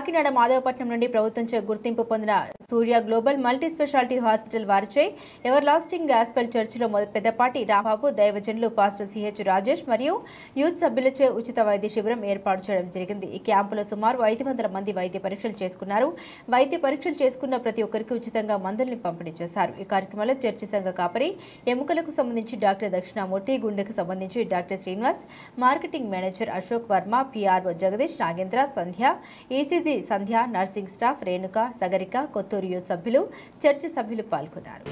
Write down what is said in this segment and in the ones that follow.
కాకినాడ మాధవపట్నం నుండి ప్రభుత్వంచే గుర్తింపు పొందిన సూర్య గ్లోబల్ మల్టీ స్పెషాలిటీ హాస్పిటల్ వారిచే ఎవర్ లాస్టింగ్ గాస్పెల్ చర్చిలో పెద్దపాటి రాంబాబు, దైవజనులు పాస్టర్ సిహెచ్ రాజేష్ మరియు యూత్ సభ్యులచే ఉచిత వైద్య శిబిరం ఏర్పాటు చేయడం జరిగింది. ఈ క్యాంపులో సుమారు 500 మంది వైద్య పరీక్షలు చేసుకున్నారు. వైద్య పరీక్షలు చేసుకున్న ప్రతి ఒక్కరికి ఉచితంగా మందుల్ని పంపిణీ చేశారు. ఈ కార్యక్రమంలో చర్చి సంఘ కాపరి, ఎముకలకు సంబంధించి డాక్టర్ దక్షిణామూర్తి, గుండెకు సంబంధించి doctor Srinivas, marketing manager Ashok Varma, PRO Jagadish, Nagendra, Sandhya, ECG Sandhya, nursing staff Renuka, Sagarika, Kothuru youth సభ్యులు, చర్చి సభ్యులు పాల్గొన్నారు.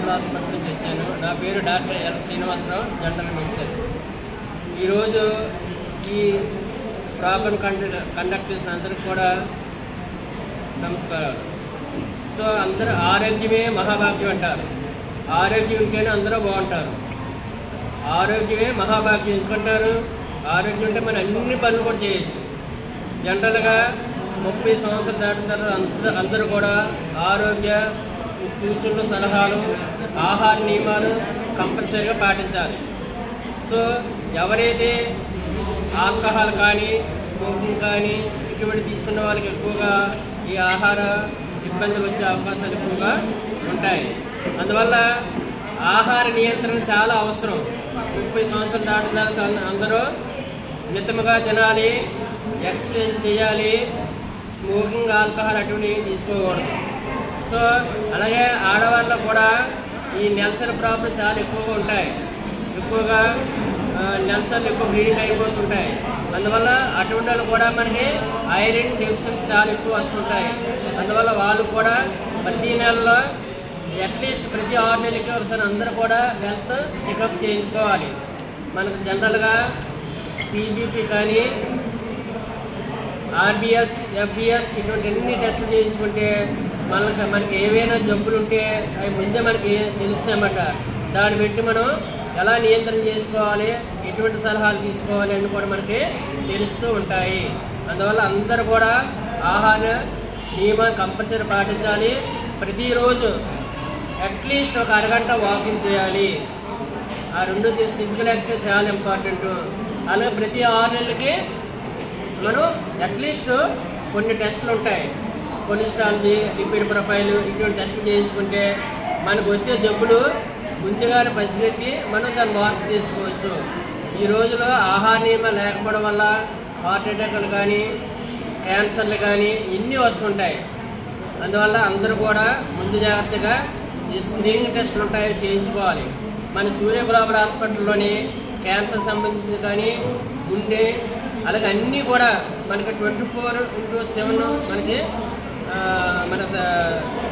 గ్లోబల్ హాస్పిటల్ నుంచి వచ్చాను. నా పేరు doctor L Srinivasarao, general medicine. ఈరోజు ఈ ప్రోగ్రాం కండక్ట్ చేసిన అందరికి కూడా నమస్కారాలు. సో అందరూ ఆరోగ్యమే మహాభాగ్యం అంటారు. ఆరోగ్యం ఉంటేనే అందరూ బాగుంటారు. ఆరోగ్యమే మహాభాగ్యం ఎందుకంటారు? ఆరోగ్యం ఉంటే మనం అన్ని పనులు కూడా చేయొచ్చు. జనరల్గా 30 సంవత్సరాలు దాటిన తర్వాత అందరూ కూడా ఆరోగ్య సూచనల సలహాలు, ఆహార నియమాలు కంపల్సరీగా పాటించాలి. సో ఎవరైతే ఆల్కహాల్ కానీ స్మోకింగ్ కానీ ఇటువంటి తీసుకున్న వాళ్ళకి ఎక్కువగా ఈ ఆహార ఇబ్బందులు వచ్చే అవకాశాలు ఎక్కువగా ఉంటాయి. అందువల్ల ఆహార నియంత్రణ చాలా అవసరం. 30 సంవత్సరాలు దాటిన తర్వాత అందరూ మితముగా తినాలి, ఎక్సర్సైజ్ చేయాలి, స్మోకింగ్ ఆల్కహాల్ అటువంటివి తీసుకోకూడదు. సో అలాగే ఆడవాళ్ళలో కూడా ఈ నెలసరి ప్రాబ్లం చాలా ఎక్కువగా ఉంటాయి. ఎక్కువగా నెలసర్లు ఎక్కువ బ్లీడింగ్ అయిపోతుంటాయి. అందువల్ల అటువంటి వాళ్ళు కూడా మనకి ఐరన్ డెఫిషియన్సీ చాలా ఎక్కువ వస్తుంటాయి. అందువల్ల వాళ్ళు కూడా ప్రతి నెలలో అట్లీస్ట్ ప్రతి 6 నెలలకి ఒకసారి అందరూ కూడా హెల్త్ చెకప్ చేయించుకోవాలి. మనకు జనరల్గా సిబిపి కానీ ఆర్బిఎస్, ఎఫ్బిఎస్ ఇటువంటి అన్ని టెస్టులు చేయించుకుంటే మనకి ఏవైనా జబ్బులు ఉంటే అవి ముందే మనకి తెలుస్తాయన్నమాట. దాన్ని బట్టి మనం ఎలా నియంత్రణ చేసుకోవాలి, ఎటువంటి సలహాలు తీసుకోవాలి అని కూడా మనకి తెలుస్తూ ఉంటాయి. అందువల్ల అందరూ కూడా ఆహార నియమాలు కంపల్సరీ పాటించాలి. ప్రతిరోజు అట్లీస్ట్ ఒక అరగంట వాకింగ్ చేయాలి. ఆ రెండు ఫిజికల్ ఎక్సర్సైజ్ చాలా ఇంపార్టెంట్. అలాగే ప్రతి 6 నెలలకి మనం అట్లీస్ట్ కొన్ని టెస్టులు ఉంటాయి. కొలెస్ట్రాల్ది, లిపిడ్ ప్రొఫైల్ ఇటువంటి టెస్టులు చేయించుకుంటే మనకు వచ్చే జబ్బులు ముందుగానే పసిగట్టి మనం దాన్ని మార్పు చేసుకోవచ్చు. ఈ రోజులో ఆహార నియమాలు లేకపోవడం వల్ల హార్ట్ అటాక్లు కానీ క్యాన్సర్లు కానీ ఇన్ని వస్తుంటాయి. అందువల్ల అందరూ కూడా ముందు జాగ్రత్తగా ఈ స్క్రీనింగ్ టెస్టులు ఉంటాయి చేయించుకోవాలి. మన సూర్య గ్లోబల్ హాస్పిటల్లోని క్యాన్సర్ సంబంధించి కానీ గుండె అలాగే అన్నీ కూడా మనకి 24/7 మనకి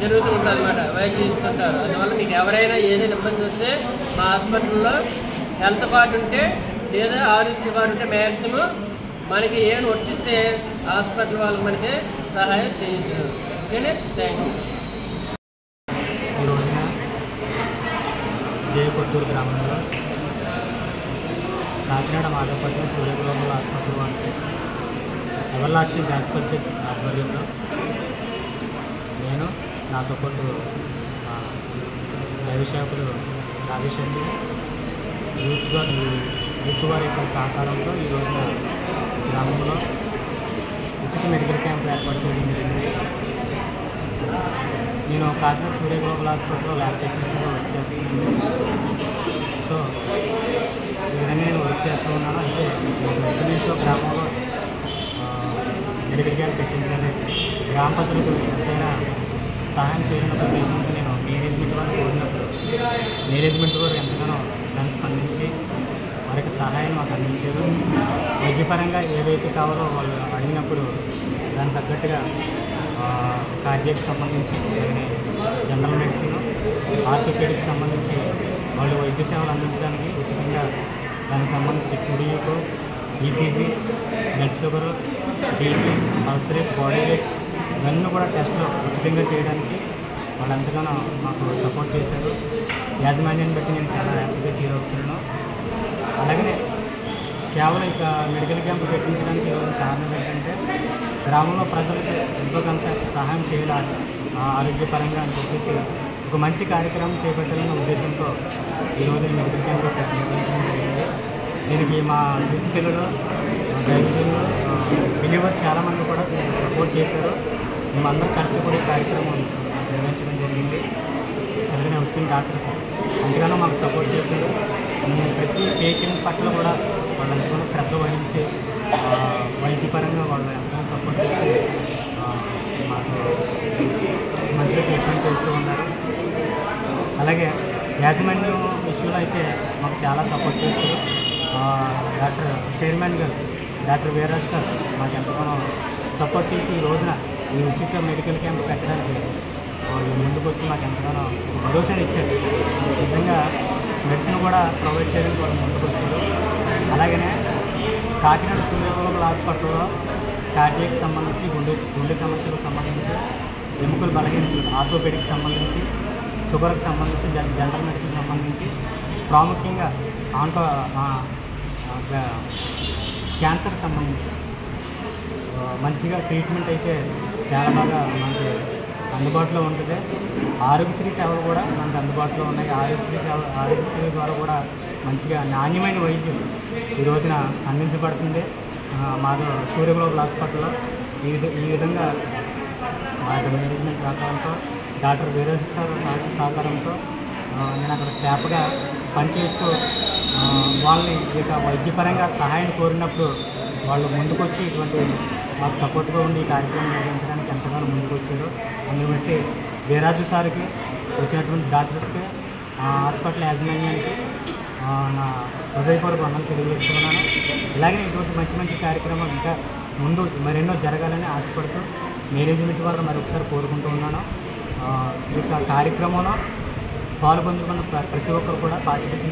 జరుగుతూ ఉంటుంది అన్నమాట. వైద్యం ఇస్తుంటారు. అందువల్ల మీకు ఎవరైనా ఏదైనా ఇబ్బంది వస్తే మా హాస్పిటల్లో హెల్త్ కార్డు ఉంటే లేదా ఆరోగ్య కార్డు ఉంటే మ్యాక్సిమం మనకి ఏం వర్తిస్తే హాస్పిటల్ వాళ్ళకి మనకి సహాయం చేయొచ్చు. ఓకేనే, థ్యాంక్ యూ. ఈ రోజున జయకొత్తూరు గ్రామంలో కాకినాడ మాధవపట్నం సూర్య గ్లోబల్ హాస్పిటల్ వారి ఎవర్ లాస్టింగ్ గాస్పెల్ చర్చ్ ఆధ్వర్యంలో నేను నాతో పాటు దైవసేవకులు రాజేశ్వరి యూత్ వారి యొక్క సహకారంతో ఈ రోజున గ్రామంలో ఉచిత మెడికల్ క్యాంప్ ఏర్పాటు చేయడం జరిగింది. నేను కాకినాడ సూర్య గ్లోబల్ హాస్పిటల్లో ల్యాబ్ టెక్నీషియన్గా వర్క్ చేస్తున్నాను. సో ఈ విధంగా నేను వర్క్ చేస్తూ ఉన్నాను. అయితే ఎక్కడి నుంచో గ్రామంలో మెడికల్ క్యాంప్ పెట్టించాలి, గ్రామ ప్రజలకు ఎంతైనా సహాయం చేయాలన్న ఉద్దేశంతో నేను మేనేజ్మెంట్ వారు కోరినప్పుడు మేనేజ్మెంట్ వారు ఎంతగానో దాన్ని స్పందించి వారికి సహాయం మాకు అందించారు. వైద్యపరంగా ఏవైతే కావాలో వాళ్ళు అడిగినప్పుడు దానికి తగ్గట్టుగా కార్డియాక్ సంబంధించి అలాగే జనరల్ మెడిసిన్, ఆర్థోపెడిక్ సంబంధించి వాళ్ళు వైద్య సేవలు అందించడానికి ఉచితంగా దానికి సంబంధించి టుడియూకు, ECG, blood sugar, BP, pulse rate, body weight ఇవన్నీ కూడా టెస్టులు ఉచితంగా చేయడానికి వాళ్ళు ఎంతగానో మాకు సపోర్ట్ చేశారు. యాజమాన్యాన్ని బట్టి నేను చాలా హ్యాపీగా ఫీల్ అవుతున్నాను. అలాగనే కేవలం ఇక మెడికల్ క్యాంపు పెట్టించడానికి కారణం ఏంటంటే గ్రామంలో ప్రజలకు ఎంతో కొంత సహాయం చేయాలి ఆరోగ్యపరంగా అని చెప్పేసి ఒక మంచి కార్యక్రమం చేపట్టాలన్న ఉద్దేశంతో ఈరోజు మెడికల్ క్యాంప్ నిర్వహించడం జరిగింది. దీనికి మా యూత్ పిల్లలు, దైవజనులు, బిలీవర్స్ చాలామంది కూడా సపోర్ట్ చేశారు. మేమందరం కలిసి కూడా ఈ కార్యక్రమం నిర్వహించడం జరిగింది. అలాగే వచ్చిన డాక్టర్స్ ఎంతగానో మాకు సపోర్ట్ చేశారు. ప్రతి పేషెంట్ పట్ల కూడా వాళ్ళు ఎంతగానో శ్రద్ధ వహించి వైద్యపరంగా వాళ్ళు ఎంతగానో సపోర్ట్ చేసి మాకు మంచిగా ట్రీట్మెంట్ చేస్తూ ఉన్నారు. అలాగే యాజమాన్యం విషయంలో అయితే మాకు చాలా సపోర్ట్ చేస్తారు. డాక్టర్ చైర్మన్ గారు డాక్టర్ వీరరాజ్ సార్ మాకు ఎంతగానో సపోర్ట్ చేసి ఈ రోజున ఈ ఉచిత మెడికల్ క్యాంప్ పెట్టడానికి వాళ్ళు ముందుకు వచ్చి మాకు ఎంతగానో భరోసాని ఇచ్చారు. నిజంగా మెడిసిన్ కూడా ప్రొవైడ్ చేయడానికి వాళ్ళు ముందుకు వచ్చారు. అలాగనే కాకినాడ సూర్య గ్లోబల్ హాస్పిటల్లో కార్డియాకి సంబంధించి గుండె సమస్యలకు సంబంధించి, ఎముకల బలహీనతలు, ఆర్థోపెడిక్కి సంబంధించి, షుగర్కి సంబంధించి, జనరల్ మెడిసిన్కి సంబంధించి, ప్రాముఖ్యంగా క్యాన్సర్కి సంబంధించి మంచిగా ట్రీట్మెంట్ అయితే చాలా బాగా మనకి అందుబాటులో ఉంటుంది. ఆరోగ్యశ్రీ సేవలు కూడా మనకు అందుబాటులో ఉన్నాయి. ఆరోగ్యశ్రీ ద్వారా కూడా మంచిగా నాణ్యమైన వైద్యం ఈ రోజున అందించబడుతుంది మాది సూర్య గ్లోబల్ హాస్పిటల్లో. ఈ విధంగా మా మేనేజ్మెంట్ సహకారంతో, డాక్టర్ వీరేశ్ సార్ సహకారంతో నేను అక్కడ స్టాఫ్గా పనిచేస్తూ వాళ్ళని ఇక వైద్యపరంగా సహాయం కోరినప్పుడు వాళ్ళు ముందుకొచ్చి ఇటువంటి మాకు సపోర్ట్గా ఉండి ఈ కార్యక్రమం నిర్వహించడానికి ఎంతగానో ముందుకు వచ్చారు. అందుని బట్టి వీరాజు సార్కి, వచ్చినటువంటి డాక్టర్స్కి, హాస్పిటల్ యాజమాన్యానికి నా హృదయపూర్వక వందనాలు తెలియజేస్తున్నాను. ఇలాగే ఇటువంటి మంచి మంచి కార్యక్రమాలు ఇంకా ముందు మరెన్నో జరగాలని ఆశపడుతూ మేనేజ్మెంట్ వాళ్ళు మరొకసారి కోరుకుంటూ ఉన్నాను. ఈ కార్యక్రమంలో పాల్గొందుకున్న ప్రతి ఒక్కరు కూడా పార్టిసిపేట్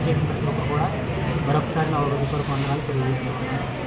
చేసిన ప్రతి ఒక్కరు కూడా మరొకసారి నా హృదయపూర్వక వందనాలు తెలియజేస్తున్నాను.